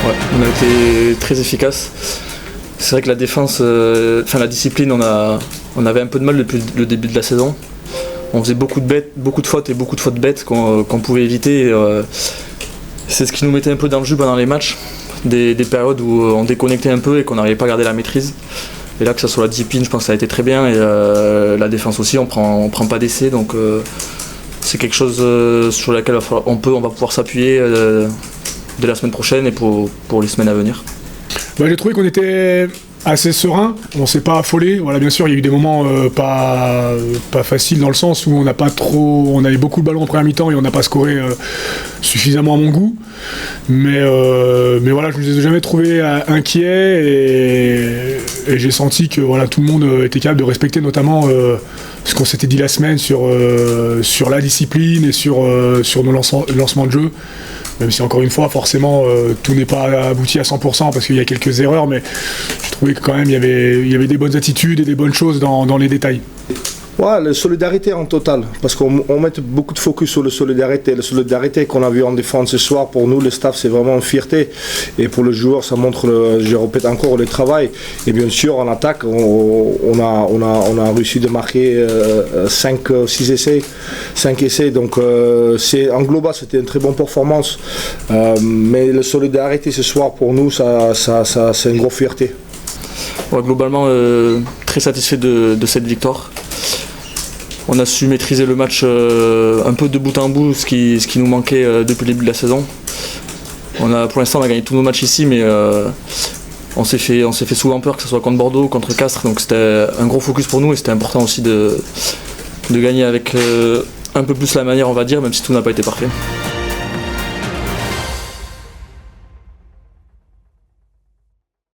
Ouais, on a été très efficace. C'est vrai que la défense, la discipline, on avait un peu de mal depuis le début de la saison. On faisait beaucoup de fautes et beaucoup de fautes bêtes qu'on pouvait éviter. C'est ce qui nous mettait un peu dans le jus pendant les matchs. Des périodes où on déconnectait un peu et qu'on n'arrivait pas à garder la maîtrise. Et là, que ce soit la discipline, je pense que ça a été très bien. Et la défense aussi, on prend pas d'essai. Donc c'est quelque chose sur laquelle on va pouvoir s'appuyer dès la semaine prochaine et pour les semaines à venir. J'ai trouvé qu'on était assez serein, on s'est pas affolé. Voilà, bien sûr, il y a eu des moments pas faciles dans le sens où on avait beaucoup de ballons en première mi-temps et on n'a pas scoré suffisamment à mon goût. Mais voilà, je ne les ai jamais trouvés inquiets et j'ai senti que voilà, tout le monde était capable de respecter notamment ce qu'on s'était dit la semaine sur la discipline et sur nos lancements de jeu. Même si encore une fois, forcément, tout n'est pas abouti à 100% parce qu'il y a quelques erreurs, mais je trouvais que quand même il y avait des bonnes attitudes et des bonnes choses dans les détails. Ouais, la solidarité en total, parce qu'on met beaucoup de focus sur la solidarité. La solidarité qu'on a vue en défense ce soir, pour nous, le staff, c'est vraiment une fierté. Et pour le joueur, ça montre, je répète encore, le travail. Et bien sûr, en attaque, on a réussi de marquer 5 essais. Donc, en global, c'était une très bonne performance. Mais la solidarité ce soir, pour nous, c'est une grosse fierté. Ouais, globalement, très satisfait de cette victoire. On a su maîtriser le match un peu de bout en bout, ce qui nous manquait depuis le début de la saison. Pour l'instant, on a gagné tous nos matchs ici, mais on s'est fait souvent peur, que ce soit contre Bordeaux, contre Castres. Donc c'était un gros focus pour nous et c'était important aussi de gagner avec un peu plus la manière, on va dire, même si tout n'a pas été parfait.